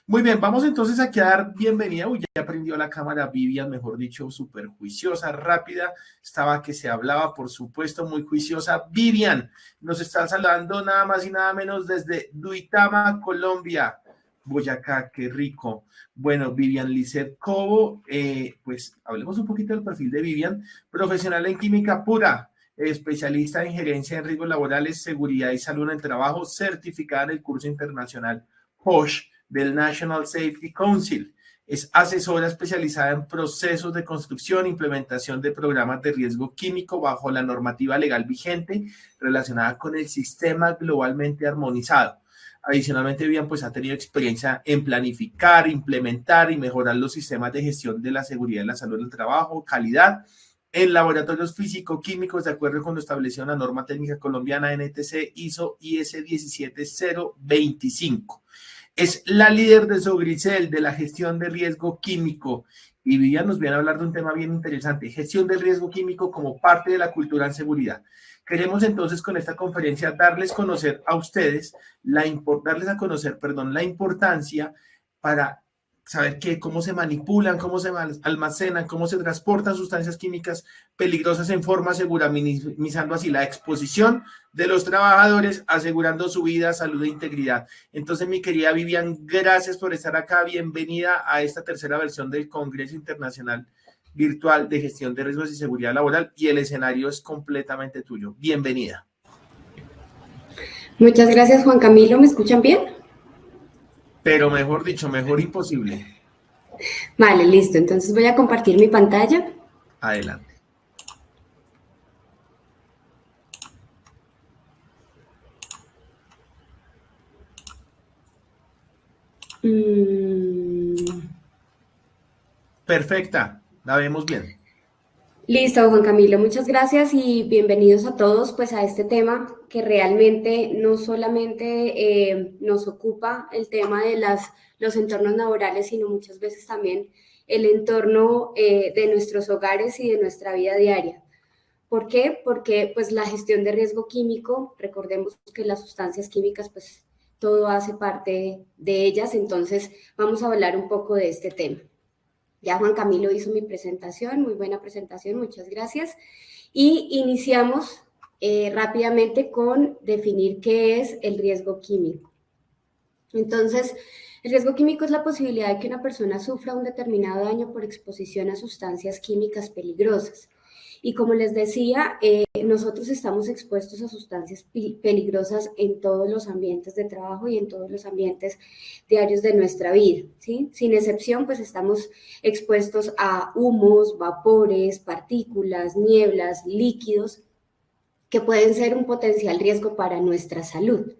Muy bien, vamos entonces a dar bienvenida. Uy, ya prendió la cámara Vivian, mejor dicho, súper juiciosa, rápida. Estaba que se hablaba, por supuesto, muy juiciosa. Vivian, nos están saludando nada más y nada menos desde Duitama, Colombia. Boyacá, qué rico. Bueno, Vivian Lizeth Cobo, pues hablemos un poquito del perfil de Vivian, profesional en química pura, especialista en gerencia en riesgos laborales, seguridad y salud en el trabajo, certificada en el curso internacional HOSH del National Safety Council. Es asesora especializada en procesos de construcción e implementación de programas de riesgo químico bajo la normativa legal vigente relacionada con el sistema globalmente armonizado. Adicionalmente, Vivian pues ha tenido experiencia en planificar, implementar y mejorar los sistemas de gestión de la seguridad y la salud del trabajo, calidad, en laboratorios físico-químicos de acuerdo con lo establecido en la norma técnica colombiana NTC ISO IS 17025. Es la líder de Sogrisel, de la gestión de riesgo químico. Y Vivian nos viene a hablar de un tema bien interesante, gestión del riesgo químico como parte de la cultura en seguridad. Queremos entonces con esta conferencia darles a conocer a ustedes, la importancia para saber cómo se manipulan, cómo se almacenan, cómo se transportan sustancias químicas peligrosas en forma segura, minimizando así la exposición de los trabajadores, asegurando su vida, salud e integridad. Entonces, mi querida Vivian, gracias por estar acá. Bienvenida a esta tercera versión del Congreso Internacional Virtual de Gestión de Riesgos y Seguridad Laboral, y el escenario es completamente tuyo. Bienvenida. Muchas gracias, Juan Camilo. ¿Me escuchan bien? Pero mejor dicho, mejor imposible. Vale, listo. Entonces voy a compartir mi pantalla. Adelante. Perfecta, la vemos bien. Listo, Juan Camilo, muchas gracias y bienvenidos a todos pues a este tema que realmente no solamente nos ocupa el tema de los entornos laborales, sino muchas veces también el entorno de nuestros hogares y de nuestra vida diaria. ¿Por qué? Porque pues la gestión de riesgo químico, recordemos que las sustancias químicas pues todo hace parte de ellas, entonces vamos a hablar un poco de este tema. Ya Juan Camilo hizo mi presentación, muy buena presentación, muchas gracias. Y iniciamos rápidamente con definir qué es el riesgo químico. Entonces, el riesgo químico es la posibilidad de que una persona sufra un determinado daño por exposición a sustancias químicas peligrosas. Y como les decía, nosotros estamos expuestos a sustancias peligrosas en todos los ambientes de trabajo y en todos los ambientes diarios de nuestra vida, ¿sí? Sin excepción, pues estamos expuestos a humos, vapores, partículas, nieblas, líquidos, que pueden ser un potencial riesgo para nuestra salud.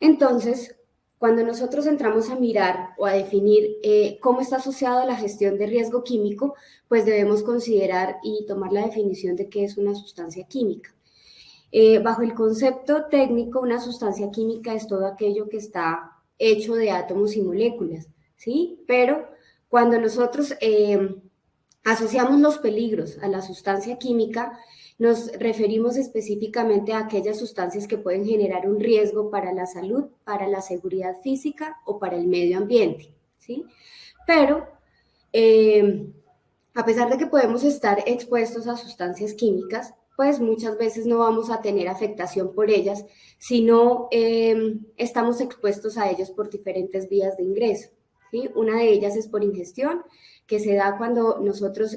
Entonces, cuando nosotros entramos a mirar o a definir cómo está asociado la gestión de riesgo químico, pues debemos considerar y tomar la definición de qué es una sustancia química. Bajo el concepto técnico, una sustancia química es todo aquello que está hecho de átomos y moléculas, ¿sí? Pero cuando nosotros asociamos los peligros a la sustancia química, nos referimos específicamente a aquellas sustancias que pueden generar un riesgo para la salud, para la seguridad física o para el medio ambiente, ¿sí? Pero, a pesar de que podemos estar expuestos a sustancias químicas, pues muchas veces no vamos a tener afectación por ellas, sino estamos expuestos a ellos por diferentes vías de ingreso, ¿sí? Una de ellas es por ingestión, que se da cuando nosotros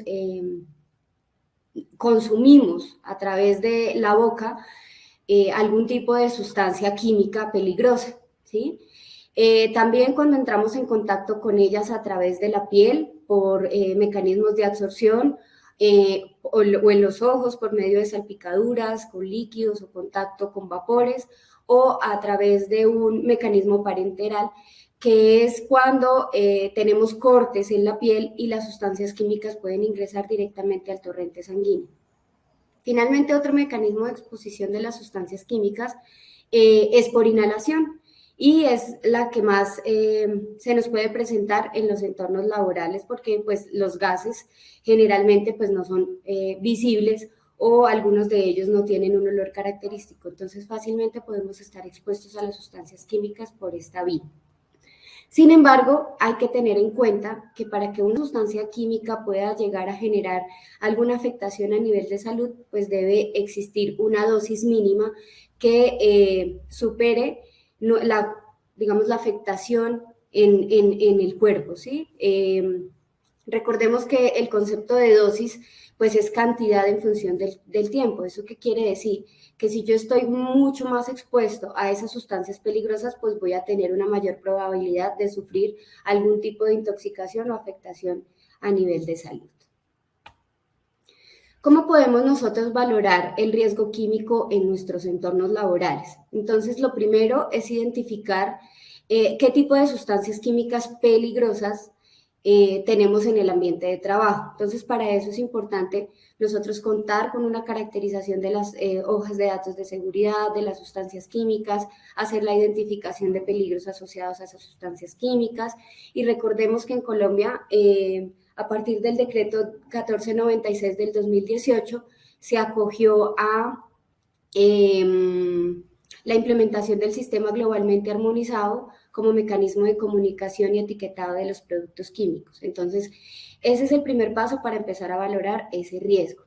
consumimos a través de la boca algún tipo de sustancia química peligrosa, ¿sí? También cuando entramos en contacto con ellas a través de la piel por mecanismos de absorción o en los ojos por medio de salpicaduras con líquidos o contacto con vapores o a través de un mecanismo parenteral que es cuando tenemos cortes en la piel y las sustancias químicas pueden ingresar directamente al torrente sanguíneo. Finalmente, otro mecanismo de exposición de las sustancias químicas es por inhalación y es la que más se nos puede presentar en los entornos laborales porque pues, los gases generalmente pues, no son visibles o algunos de ellos no tienen un olor característico. Entonces, fácilmente podemos estar expuestos a las sustancias químicas por esta vía. Sin embargo, hay que tener en cuenta que para que una sustancia química pueda llegar a generar alguna afectación a nivel de salud, pues debe existir una dosis mínima que supere digamos, la afectación en el cuerpo, ¿sí? Recordemos que el concepto de dosis pues es cantidad en función del tiempo. ¿Eso qué quiere decir? Que si yo estoy mucho más expuesto a esas sustancias peligrosas, pues voy a tener una mayor probabilidad de sufrir algún tipo de intoxicación o afectación a nivel de salud. ¿Cómo podemos nosotros valorar el riesgo químico en nuestros entornos laborales? Entonces, lo primero es identificar qué tipo de sustancias químicas peligrosas tenemos en el ambiente de trabajo. Entonces, para eso es importante nosotros contar con una caracterización de las hojas de datos de seguridad, de las sustancias químicas, hacer la identificación de peligros asociados a esas sustancias químicas. Y recordemos que en Colombia, a partir del decreto 1496 del 2018, se acogió a la implementación del sistema globalmente armonizado como mecanismo de comunicación y etiquetado de los productos químicos. Entonces, ese es el primer paso para empezar a valorar ese riesgo.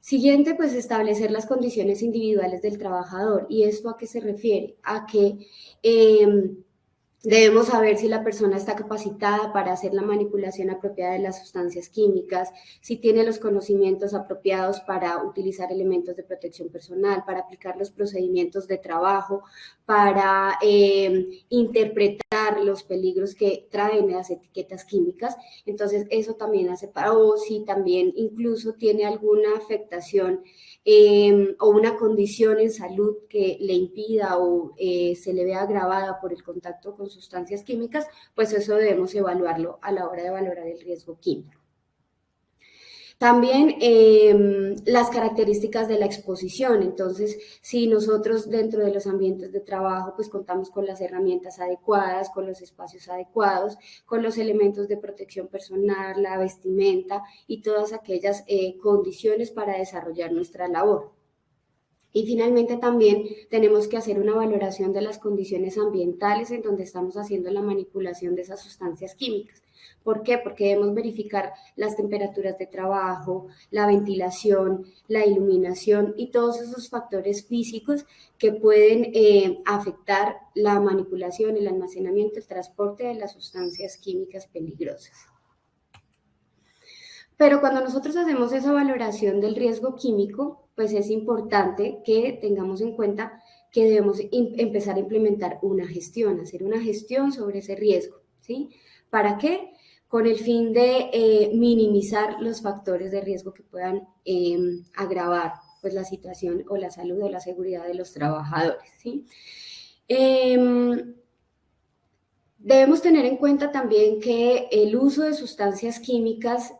Siguiente, pues establecer las condiciones individuales del trabajador. ¿Y esto a qué se refiere? A que debemos saber si la persona está capacitada para hacer la manipulación apropiada de las sustancias químicas, si tiene los conocimientos apropiados para utilizar elementos de protección personal, para aplicar los procedimientos de trabajo, para interpretar los peligros que traen las etiquetas químicas. Entonces, eso también hace para, o si también incluso tiene alguna afectación o una condición en salud que le impida o se le vea agravada por el contacto con sustancias químicas, pues eso debemos evaluarlo a la hora de valorar el riesgo químico. También las características de la exposición. Entonces, si nosotros dentro de los ambientes de trabajo pues contamos con las herramientas adecuadas, con los espacios adecuados, con los elementos de protección personal, la vestimenta y todas aquellas condiciones para desarrollar nuestra labor. Y finalmente también tenemos que hacer una valoración de las condiciones ambientales en donde estamos haciendo la manipulación de esas sustancias químicas. ¿Por qué? Porque debemos verificar las temperaturas de trabajo, la ventilación, la iluminación y todos esos factores físicos que pueden afectar la manipulación, el almacenamiento, el transporte de las sustancias químicas peligrosas. Pero cuando nosotros hacemos esa valoración del riesgo químico, pues es importante que tengamos en cuenta que debemos empezar a implementar una gestión, hacer una gestión sobre ese riesgo, ¿sí? ¿Para qué? Con el fin de minimizar los factores de riesgo que puedan agravar pues, la situación o la salud o la seguridad de los trabajadores, ¿sí? Debemos tener en cuenta también que el uso de sustancias químicas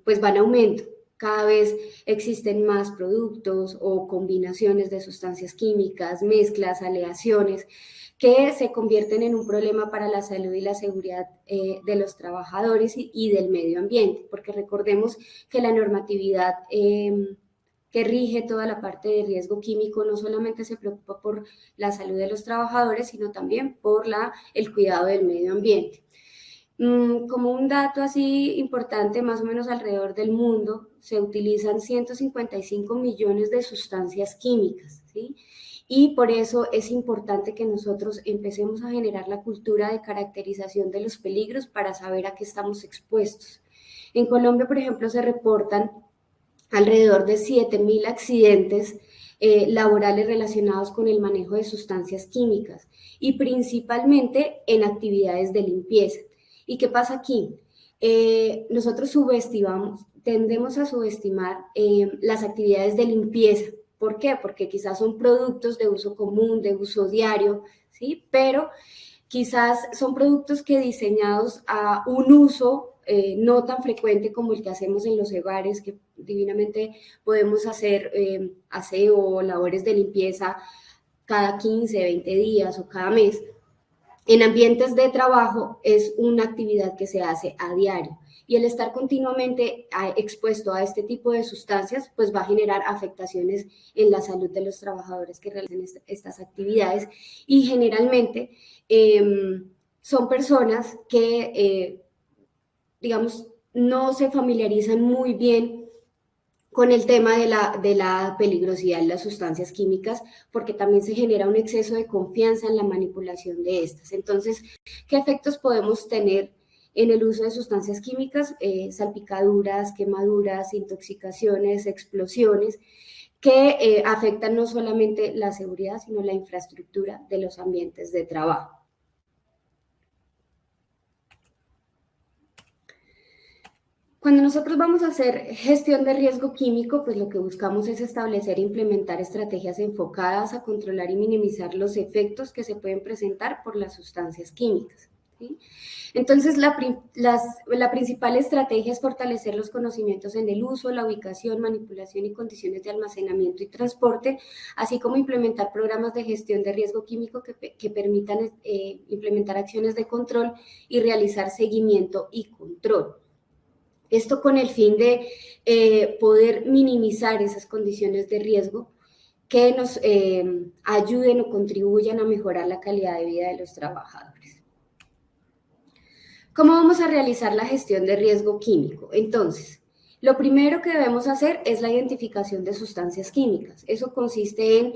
pues va en aumento. Cada vez existen más productos o combinaciones de sustancias químicas, mezclas, aleaciones, que se convierten en un problema para la salud y la seguridad de los trabajadores y del medio ambiente, porque recordemos que la normatividad que rige toda la parte de riesgo químico no solamente se preocupa por la salud de los trabajadores, sino también por el cuidado del medio ambiente. Como un dato así importante, más o menos alrededor del mundo se utilizan 155 millones de sustancias químicas, ¿sí? Y por eso es importante que nosotros empecemos a generar la cultura de caracterización de los peligros para saber a qué estamos expuestos. En Colombia, por ejemplo, se reportan alrededor de 7.000 accidentes laborales relacionados con el manejo de sustancias químicas y principalmente en actividades de limpieza. ¿Y qué pasa aquí? Nosotros tendemos a subestimar las actividades de limpieza. ¿Por qué? Porque quizás son productos de uso común, de uso diario, ¿sí? Pero quizás son productos que diseñados a un uso no tan frecuente como el que hacemos en los hogares, que divinamente podemos hacer aseo o labores de limpieza cada 15, 20 días o cada mes. En ambientes de trabajo es una actividad que se hace a diario y el estar continuamente expuesto a este tipo de sustancias pues va a generar afectaciones en la salud de los trabajadores que realizan estas actividades y generalmente son personas que, digamos, no se familiarizan muy bien con el tema de la peligrosidad de las sustancias químicas, porque también se genera un exceso de confianza en la manipulación de estas. Entonces, ¿qué efectos podemos tener en el uso de sustancias químicas? Salpicaduras, quemaduras, intoxicaciones, explosiones, que afectan no solamente la seguridad, sino la infraestructura de los ambientes de trabajo. Cuando nosotros vamos a hacer gestión de riesgo químico, pues lo que buscamos es establecer e implementar estrategias enfocadas a controlar y minimizar los efectos que se pueden presentar por las sustancias químicas, ¿sí? Entonces, la principal estrategia es fortalecer los conocimientos en el uso, la ubicación, manipulación y condiciones de almacenamiento y transporte, así como implementar programas de gestión de riesgo químico que permitan implementar acciones de control y realizar seguimiento y control. Esto con el fin de poder minimizar esas condiciones de riesgo que nos ayuden o contribuyan a mejorar la calidad de vida de los trabajadores. ¿Cómo vamos a realizar la gestión de riesgo químico? Entonces, lo primero que debemos hacer es la identificación de sustancias químicas. Eso consiste en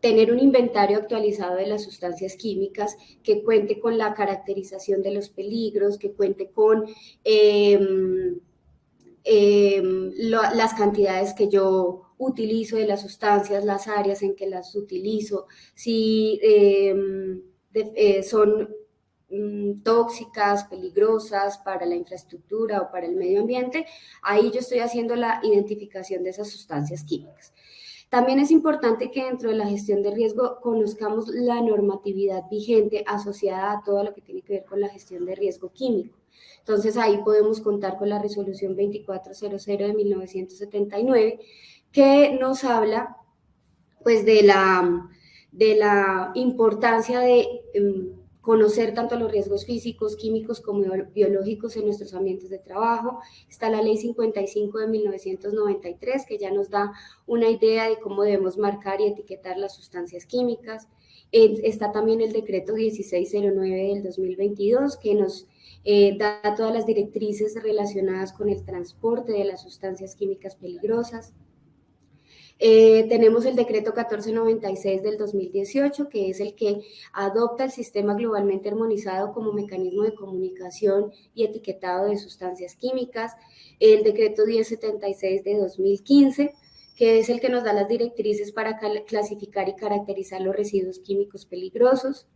tener un inventario actualizado de las sustancias químicas que cuente con la caracterización de los peligros, que cuente con las cantidades que yo utilizo de las sustancias, las áreas en que las utilizo, si son tóxicas, peligrosas para la infraestructura o para el medio ambiente. Ahí yo estoy haciendo la identificación de esas sustancias químicas. También es importante que dentro de la gestión de riesgo conozcamos la normatividad vigente asociada a todo lo que tiene que ver con la gestión de riesgo químico. Entonces ahí podemos contar con la resolución 2400 de 1979, que nos habla pues de la importancia de conocer tanto los riesgos físicos, químicos como biológicos en nuestros ambientes de trabajo. Está la ley 55 de 1993, que ya nos da una idea de cómo debemos marcar y etiquetar las sustancias químicas. Está también el decreto 1609 del 2022, que nos da todas las directrices relacionadas con el transporte de las sustancias químicas peligrosas. Tenemos el decreto 1496 del 2018, que es el que adopta el sistema globalmente armonizado como mecanismo de comunicación y etiquetado de sustancias químicas. El decreto 1076 de 2015, que es el que nos da las directrices para clasificar y caracterizar los residuos químicos peligrosos.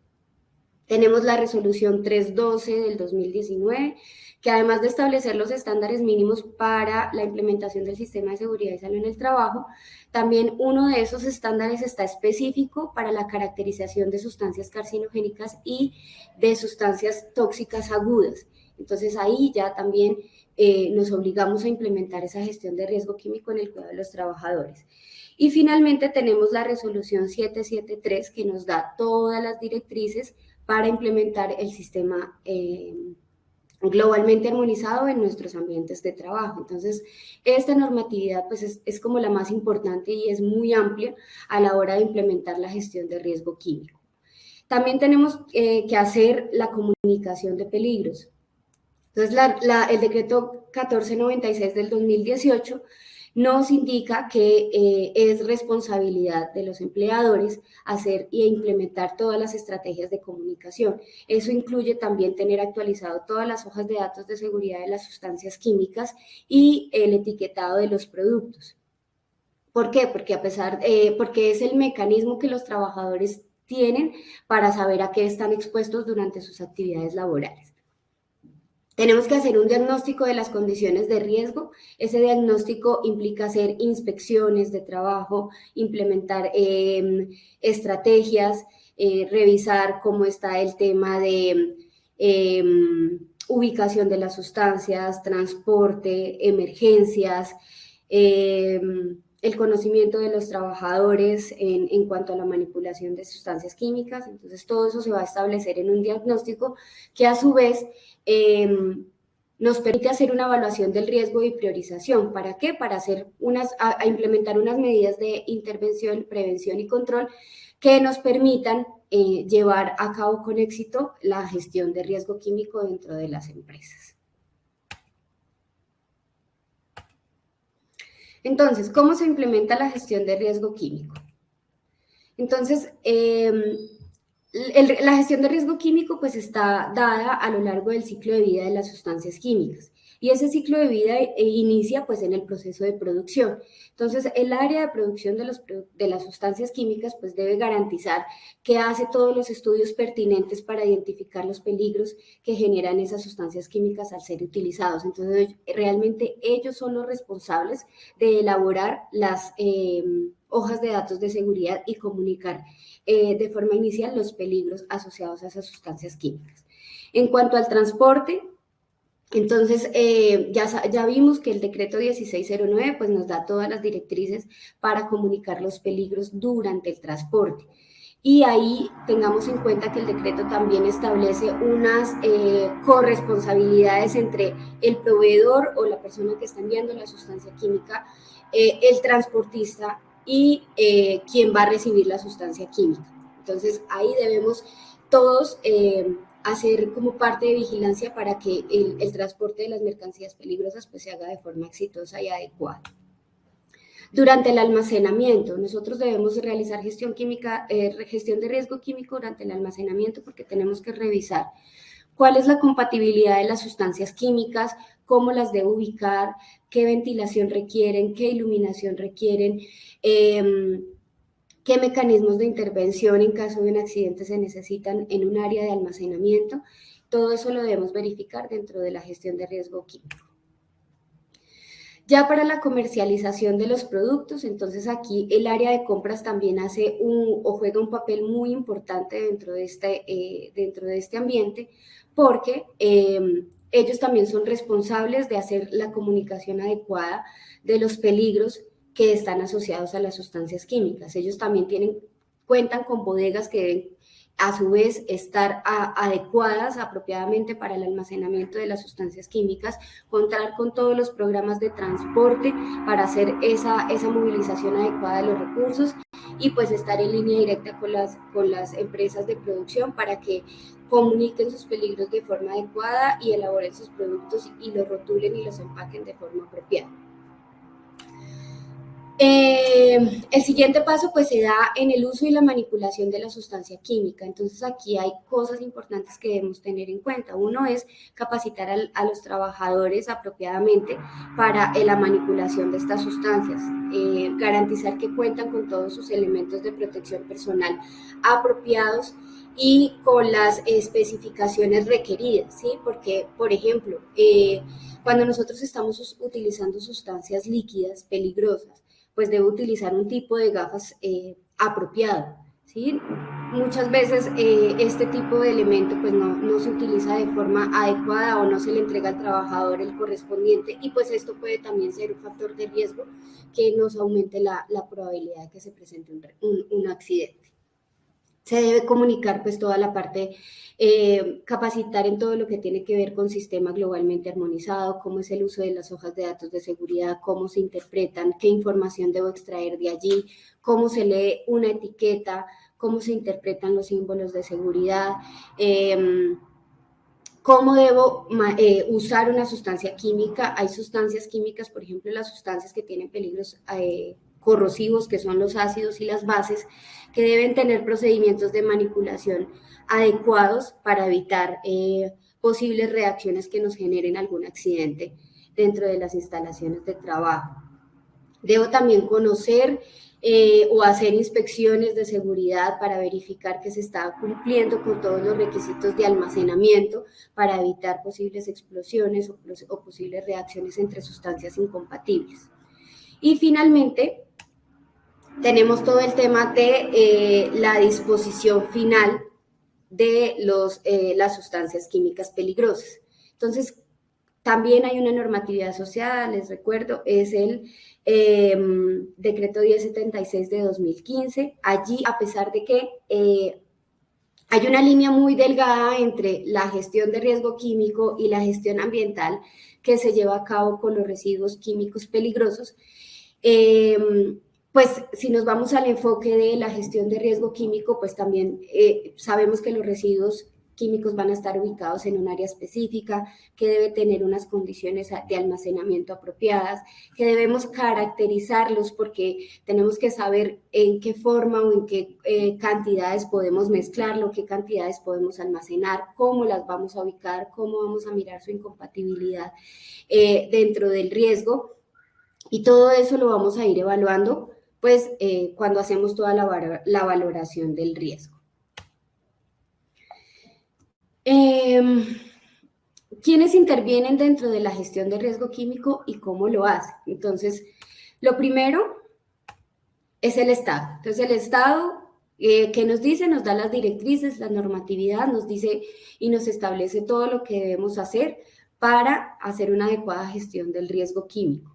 Tenemos la resolución 312 del 2019, que además de establecer los estándares mínimos para la implementación del sistema de seguridad y salud en el trabajo, también uno de esos estándares está específico para la caracterización de sustancias carcinogénicas y de sustancias tóxicas agudas. Entonces ahí ya también nos obligamos a implementar esa gestión de riesgo químico en el cuidado de los trabajadores. Y finalmente tenemos la resolución 773, que nos da todas las directrices para implementar el sistema globalmente armonizado en nuestros ambientes de trabajo. Entonces, esta normatividad pues es como la más importante y es muy amplia a la hora de implementar la gestión de riesgo químico. También tenemos que hacer la comunicación de peligros. Entonces, el decreto 1496 del 2018 nos indica que es responsabilidad de los empleadores hacer e implementar todas las estrategias de comunicación. Eso incluye también tener actualizado todas las hojas de datos de seguridad de las sustancias químicas y el etiquetado de los productos. ¿Por qué? Porque es el mecanismo que los trabajadores tienen para saber a qué están expuestos durante sus actividades laborales. Tenemos que hacer un diagnóstico de las condiciones de riesgo. Ese diagnóstico implica hacer inspecciones de trabajo, implementar estrategias, revisar cómo está el tema de ubicación de las sustancias, transporte, emergencias, el conocimiento de los trabajadores en cuanto a la manipulación de sustancias químicas. Entonces, todo eso se va a establecer en un diagnóstico que a su vez nos permite hacer una evaluación del riesgo y priorización. ¿Para qué? Para hacer implementar unas medidas de intervención, prevención y control que nos permitan llevar a cabo con éxito la gestión de riesgo químico dentro de las empresas. Entonces, ¿cómo se implementa la gestión de riesgo químico? Entonces, la gestión de riesgo químico pues está dada a lo largo del ciclo de vida de las sustancias químicas y ese ciclo de vida inicia pues en el proceso de producción. Entonces el área de producción de las sustancias químicas pues debe garantizar que hace todos los estudios pertinentes para identificar los peligros que generan esas sustancias químicas al ser utilizados. Entonces realmente ellos son los responsables de elaborar las hojas de datos de seguridad y comunicar de forma inicial los peligros asociados a esas sustancias químicas. En cuanto al transporte, entonces ya vimos que el decreto 1609 pues nos da todas las directrices para comunicar los peligros durante el transporte. Y ahí tengamos en cuenta que el decreto también establece unas corresponsabilidades entre el proveedor o la persona que está enviando la sustancia química, el transportista y quien va a recibir la sustancia química. Entonces ahí debemos todos hacer como parte de vigilancia para que el transporte de las mercancías peligrosas pues se haga de forma exitosa y adecuada. Durante el almacenamiento, nosotros debemos realizar gestión de riesgo químico durante el almacenamiento porque tenemos que revisar cuál es la compatibilidad de las sustancias químicas, cómo las debo ubicar, qué ventilación requieren, qué iluminación requieren, qué mecanismos de intervención en caso de un accidente se necesitan en un área de almacenamiento. Todo eso lo debemos verificar dentro de la gestión de riesgo químico. Ya para la comercialización de los productos, entonces aquí el área de compras también juega un papel muy importante dentro de este ambiente, porque ellos también son responsables de hacer la comunicación adecuada de los peligros que están asociados a las sustancias químicas. Ellos también cuentan con bodegas que deben a su vez estar adecuadas apropiadamente para el almacenamiento de las sustancias químicas, contar con todos los programas de transporte para hacer esa movilización adecuada de los recursos y pues estar en línea directa con las empresas de producción para que comuniquen sus peligros de forma adecuada y elaboren sus productos y los rotulen y los empaquen de forma apropiada. El siguiente paso pues se da en el uso y la manipulación de la sustancia química. Entonces aquí hay cosas importantes que debemos tener en cuenta. Uno es capacitar a los trabajadores apropiadamente para la manipulación de estas sustancias, garantizar que cuentan con todos sus elementos de protección personal apropiados y con las especificaciones requeridas, ¿sí? Porque, por ejemplo, cuando nosotros estamos utilizando sustancias líquidas peligrosas, pues debe utilizar un tipo de gafas apropiado, ¿sí? Muchas veces este tipo de elemento pues no se utiliza de forma adecuada o no se le entrega al trabajador el correspondiente y pues esto puede también ser un factor de riesgo que nos aumente la probabilidad de que se presente un accidente. Se debe comunicar pues toda la parte, capacitar en todo lo que tiene que ver con sistema globalmente armonizado, cómo es el uso de las hojas de datos de seguridad, cómo se interpretan, qué información debo extraer de allí, cómo se lee una etiqueta, cómo se interpretan los símbolos de seguridad, cómo debo usar una sustancia química. Hay sustancias químicas, por ejemplo, las sustancias que tienen peligros corrosivos, que son los ácidos y las bases, que deben tener procedimientos de manipulación adecuados para evitar posibles reacciones que nos generen algún accidente dentro de las instalaciones de trabajo. Debo también conocer o hacer inspecciones de seguridad para verificar que se está cumpliendo con todos los requisitos de almacenamiento para evitar posibles explosiones o posibles reacciones entre sustancias incompatibles. Y finalmente, tenemos todo el tema de la disposición final de las sustancias químicas peligrosas. Entonces, también hay una normatividad asociada, les recuerdo, es el decreto 1076 de 2015. Allí, a pesar de que Hay una línea muy delgada entre la gestión de riesgo químico y la gestión ambiental que se lleva a cabo con los residuos químicos peligrosos. Pues si nos vamos al enfoque de la gestión de riesgo químico, pues también sabemos que los residuos químicos van a estar ubicados en un área específica, que debe tener unas condiciones de almacenamiento apropiadas, que debemos caracterizarlos porque tenemos que saber en qué forma o en qué cantidades podemos mezclarlo, qué cantidades podemos almacenar, cómo las vamos a ubicar, cómo vamos a mirar su incompatibilidad dentro del riesgo. Y todo eso lo vamos a ir evaluando pues cuando hacemos toda la valoración del riesgo. ¿Quiénes intervienen dentro de la gestión de riesgo químico y cómo lo hacen? Entonces, lo primero es el Estado. Entonces, el Estado, ¿qué nos dice? Nos da las directrices, la normatividad, nos dice y nos establece todo lo que debemos hacer para hacer una adecuada gestión del riesgo químico.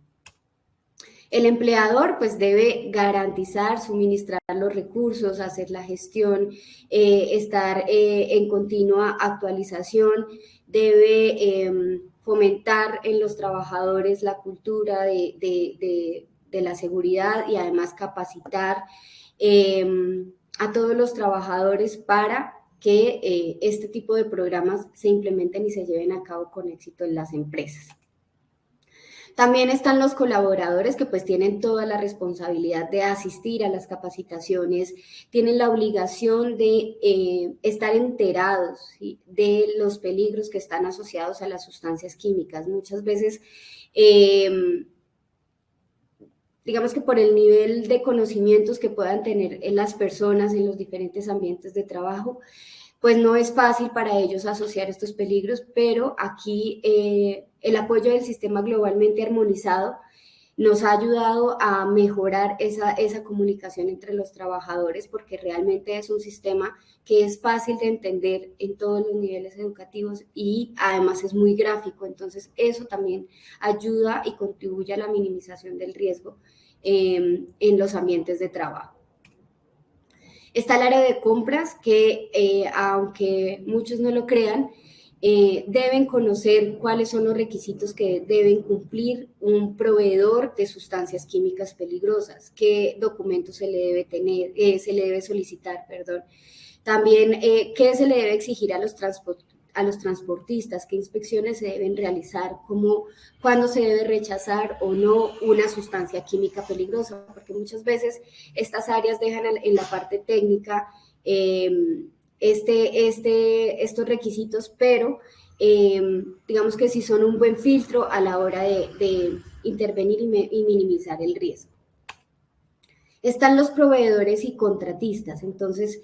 El empleador pues debe garantizar, suministrar los recursos, hacer la gestión, estar en continua actualización, debe fomentar en los trabajadores la cultura de la seguridad y además capacitar a todos los trabajadores para que este tipo de programas se implementen y se lleven a cabo con éxito en las empresas. También están los colaboradores que pues tienen toda la responsabilidad de asistir a las capacitaciones, tienen la obligación de estar enterados, ¿sí?, de los peligros que están asociados a las sustancias químicas. Muchas veces, digamos que por el nivel de conocimientos que puedan tener las personas en los diferentes ambientes de trabajo, pues no es fácil para ellos asociar estos peligros, pero aquí el apoyo del sistema globalmente armonizado nos ha ayudado a mejorar esa comunicación entre los trabajadores, porque realmente es un sistema que es fácil de entender en todos los niveles educativos y además es muy gráfico, entonces eso también ayuda y contribuye a la minimización del riesgo en los ambientes de trabajo. Está el área de compras que, aunque muchos no lo crean, deben conocer cuáles son los requisitos que deben cumplir un proveedor de sustancias químicas peligrosas, qué documentos se le debe tener, se le debe solicitar, perdón. También qué se le debe exigir a los transportistas, qué inspecciones se deben realizar, cuándo se debe rechazar o no una sustancia química peligrosa, porque muchas veces estas áreas dejan en la parte técnica estos requisitos, pero digamos que sí son un buen filtro a la hora de intervenir y minimizar el riesgo. Están los proveedores y contratistas, entonces,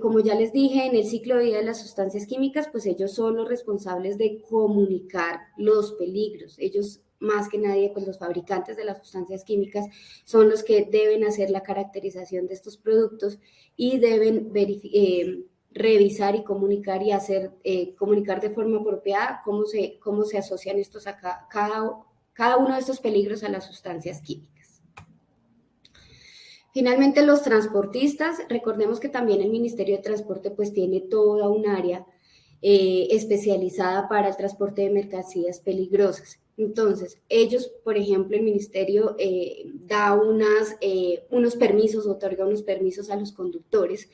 como ya les dije, en el ciclo de vida de las sustancias químicas, pues ellos son los responsables de comunicar los peligros. Ellos, más que nadie, pues los fabricantes de las sustancias químicas son los que deben hacer la caracterización de estos productos y deben revisar y comunicar y comunicar de forma apropiada cómo se asocian estos cada uno de estos peligros a las sustancias químicas. Finalmente, los transportistas, recordemos que también el Ministerio de Transporte pues tiene toda un área especializada para el transporte de mercancías peligrosas. Entonces, ellos, por ejemplo, el Ministerio da unos permisos, otorga unos permisos a los conductores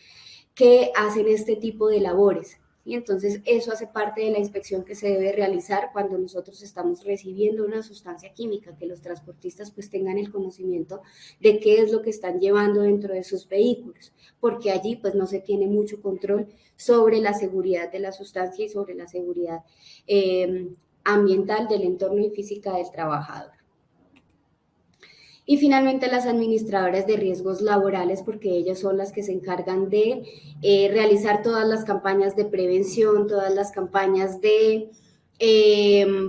que hacen este tipo de labores. Y entonces eso hace parte de la inspección que se debe realizar cuando nosotros estamos recibiendo una sustancia química, que los transportistas pues tengan el conocimiento de qué es lo que están llevando dentro de sus vehículos, porque allí pues no se tiene mucho control sobre la seguridad de la sustancia y sobre la seguridad ambiental del entorno y física del trabajador. Y finalmente las administradoras de riesgos laborales, porque ellas son las que se encargan de realizar todas las campañas de prevención, todas las campañas de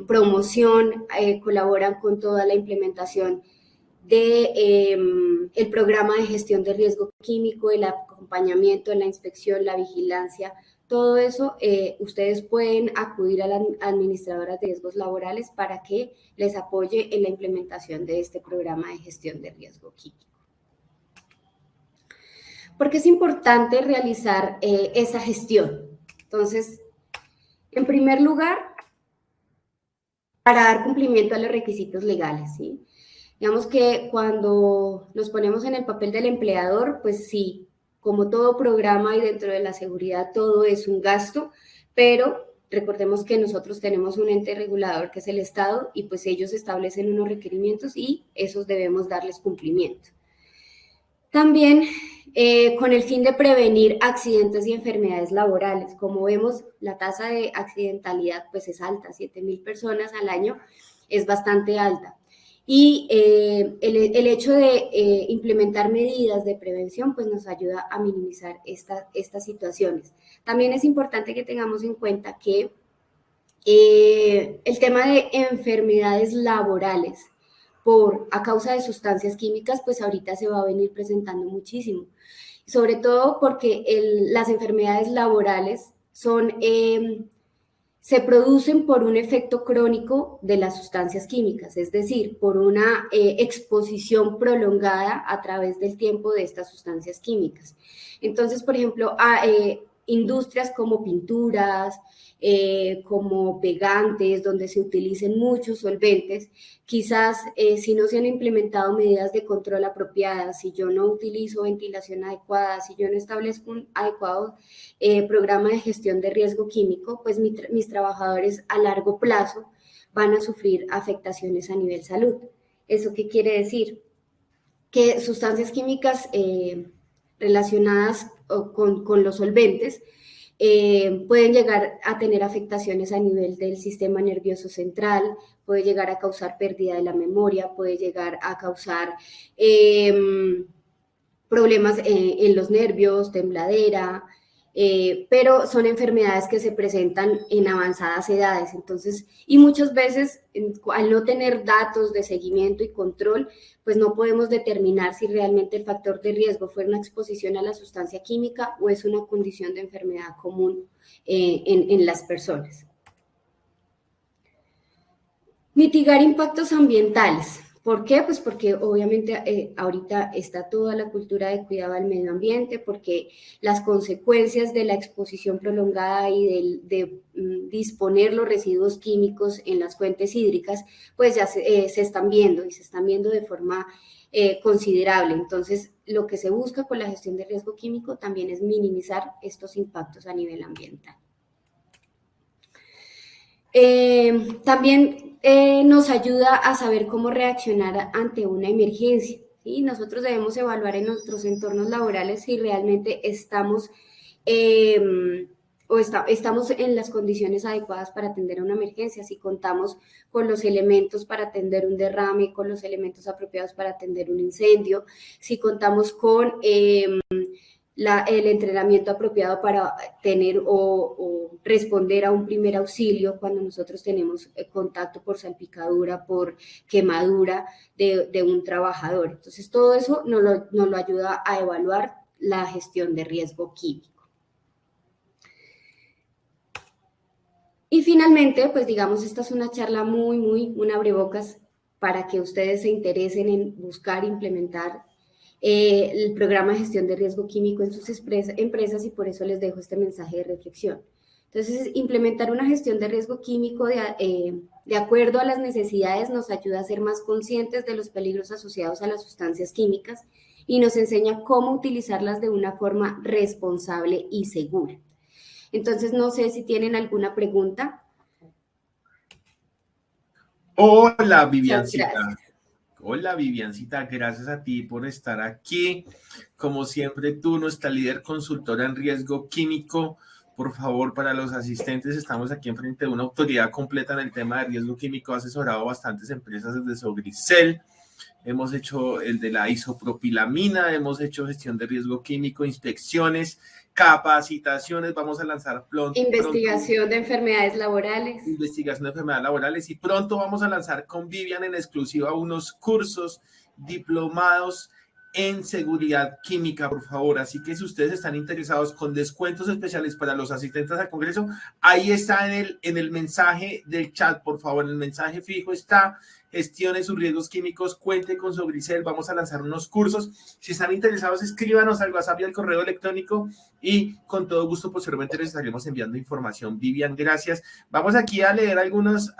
promoción, colaboran con toda la implementación el programa de gestión de riesgo químico, el acompañamiento, la inspección, la vigilancia. Todo eso ustedes pueden acudir a las administradoras de riesgos laborales para que les apoye en la implementación de este programa de gestión de riesgo químico. ¿Por qué es importante realizar esa gestión? Entonces, en primer lugar, para dar cumplimiento a los requisitos legales, ¿sí? Digamos que cuando nos ponemos en el papel del empleador, pues sí, como todo programa y dentro de la seguridad todo es un gasto, pero recordemos que nosotros tenemos un ente regulador que es el Estado y pues ellos establecen unos requerimientos y esos debemos darles cumplimiento. También con el fin de prevenir accidentes y enfermedades laborales. Como vemos, la tasa de accidentalidad pues es alta, 7.000 personas al año es bastante alta. Y el hecho de implementar medidas de prevención pues nos ayuda a minimizar estas situaciones. También es importante que tengamos en cuenta que el tema de enfermedades laborales a causa de sustancias químicas, pues ahorita se va a venir presentando muchísimo. Sobre todo porque las enfermedades laborales se producen por un efecto crónico de las sustancias químicas, es decir, por una exposición prolongada a través del tiempo de estas sustancias químicas. Entonces, por ejemplo, industrias como pinturas, como pegantes, donde se utilicen muchos solventes, quizás si no se han implementado medidas de control apropiadas, si yo no utilizo ventilación adecuada, si yo no establezco un adecuado programa de gestión de riesgo químico, pues mis trabajadores a largo plazo van a sufrir afectaciones a nivel salud. ¿Eso qué quiere decir? Que sustancias químicas relacionadas con los solventes pueden llegar a tener afectaciones a nivel del sistema nervioso central, puede llegar a causar pérdida de la memoria, puede llegar a causar problemas en los nervios, tembladera, pero son enfermedades que se presentan en avanzadas edades, entonces, y muchas veces al no tener datos de seguimiento y control, pues no podemos determinar si realmente el factor de riesgo fue una exposición a la sustancia química o es una condición de enfermedad común en las personas. Mitigar impactos ambientales. ¿Por qué? Pues porque obviamente ahorita está toda la cultura de cuidado al medio ambiente, porque las consecuencias de la exposición prolongada y de disponer los residuos químicos en las fuentes hídricas, pues ya se están viendo y se están viendo de forma considerable. Entonces, lo que se busca con la gestión de riesgo químico también es minimizar estos impactos a nivel ambiental. También nos ayuda a saber cómo reaccionar ante una emergencia, ¿sí? Nosotros debemos evaluar en nuestros entornos laborales si realmente estamos estamos en las condiciones adecuadas para atender a una emergencia, si contamos con los elementos para atender un derrame, con los elementos apropiados para atender un incendio, si contamos con el entrenamiento apropiado para tener o responder a un primer auxilio cuando nosotros tenemos contacto por salpicadura, por quemadura de un trabajador. Entonces, todo eso nos lo ayuda a evaluar la gestión de riesgo químico. Y finalmente, pues digamos, esta es una charla un abrebocas para que ustedes se interesen en buscar implementar el programa de gestión de riesgo químico en sus empresas y por eso les dejo este mensaje de reflexión. Entonces, implementar una gestión de riesgo químico de acuerdo a las necesidades nos ayuda a ser más conscientes de los peligros asociados a las sustancias químicas y nos enseña cómo utilizarlas de una forma responsable y segura. Entonces, no sé si tienen alguna pregunta. Hola, Viviancita. Hola, Viviancita, gracias a ti por estar aquí. Como siempre, tú, nuestra líder consultora en riesgo químico. Por favor, para los asistentes, estamos aquí enfrente de una autoridad completa en el tema de riesgo químico. Ha asesorado a bastantes empresas desde Sogricel. Hemos hecho el de la isopropilamina, hemos hecho gestión de riesgo químico, inspecciones, capacitaciones. Vamos a lanzar pronto. Investigación de enfermedades laborales. Investigación de enfermedades laborales y pronto vamos a lanzar con Vivian en exclusiva unos cursos diplomados en seguridad química, por favor. Así que si ustedes están interesados con descuentos especiales para los asistentes al congreso, ahí está en el mensaje del chat, por favor. En el mensaje fijo está gestione sus riesgos químicos, cuente con Sogricel, vamos a lanzar unos cursos. Si están interesados, escríbanos al WhatsApp y al correo electrónico y con todo gusto posteriormente les estaremos enviando información. Vivian, gracias. Vamos aquí a leer algunos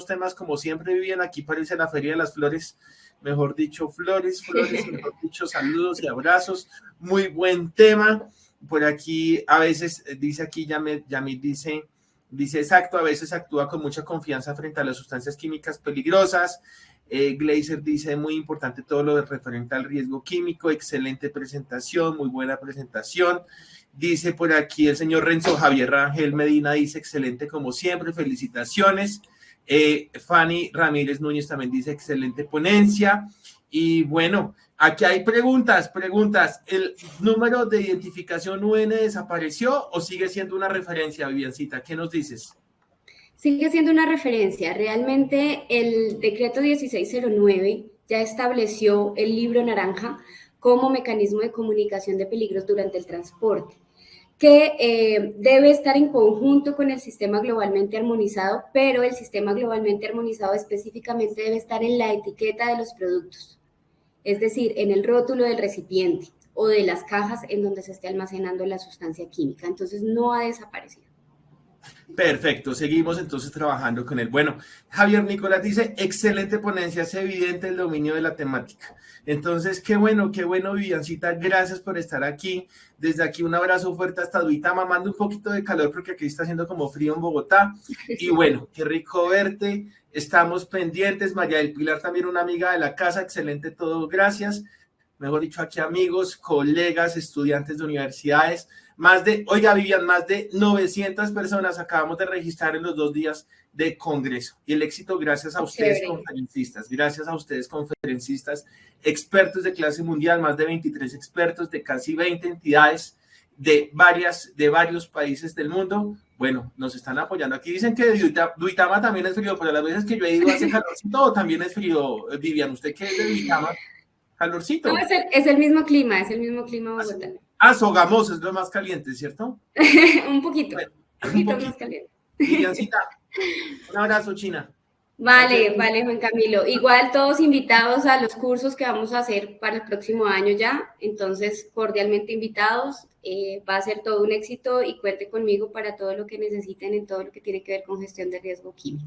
temas, como siempre, Vivian. Aquí parece la Feria de las Flores, mejor dicho, flores, mejor dicho, saludos y abrazos. Muy buen tema. Por aquí, a veces, dice aquí, Yamit dice exacto, a veces actúa con mucha confianza frente a las sustancias químicas peligrosas. Glazer dice, muy importante todo lo referente al riesgo químico, excelente presentación, muy buena presentación. Dice por aquí el señor Renzo Javier Rangel Medina, dice, excelente como siempre, felicitaciones. Fanny Ramírez Núñez también dice, excelente ponencia. Y bueno, aquí hay preguntas. ¿El número de identificación UN desapareció o sigue siendo una referencia, Viviancita? ¿Qué nos dices? Sigue siendo una referencia. Realmente el decreto 1609 ya estableció el libro naranja como mecanismo de comunicación de peligros durante el transporte, que debe estar en conjunto con el sistema globalmente armonizado, pero el sistema globalmente armonizado específicamente debe estar en la etiqueta de los productos, es decir, en el rótulo del recipiente o de las cajas en donde se esté almacenando la sustancia química. Entonces, no ha desaparecido. Perfecto, seguimos entonces trabajando con él. Bueno, Javier Nicolás dice, excelente ponencia, es evidente el dominio de la temática. Entonces, qué bueno, Viviancita, gracias por estar aquí. Desde aquí un abrazo fuerte hasta Duitama, mando un poquito de calor porque aquí está haciendo como frío en Bogotá. Y bueno, qué rico verte, estamos pendientes. María del Pilar también una amiga de la casa, excelente todo, gracias. Mejor dicho, aquí amigos, colegas, estudiantes de universidades. Oiga, Vivian, más de 900 personas acabamos de registrar en los 2 días de congreso. Y el éxito gracias a ustedes, conferencistas, expertos de clase mundial, más de 23 expertos de casi 20 entidades de varios países del mundo. Bueno, nos están apoyando. Aquí dicen que Duitama también es frío, pero las veces que yo he ido hace calorcito, también es frío. Vivian, ¿usted qué es de Duitama? Calorcito. No, es el mismo clima, Bogotá. Sogamoso es lo más caliente, ¿cierto? Un poquito, bueno, un poquito más caliente. Viviancita, un abrazo, China. Vale, Juan Camilo. Igual todos invitados a los cursos que vamos a hacer para el próximo año ya. Entonces, cordialmente invitados. Va a ser todo un éxito y cuente conmigo para todo lo que necesiten en todo lo que tiene que ver con gestión de riesgo químico.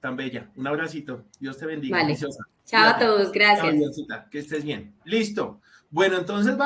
Tan bella. Un abracito. Dios te bendiga. Vale. Viciosa. Chao a todos. Gracias. Chao, que estés bien. Listo. Bueno, entonces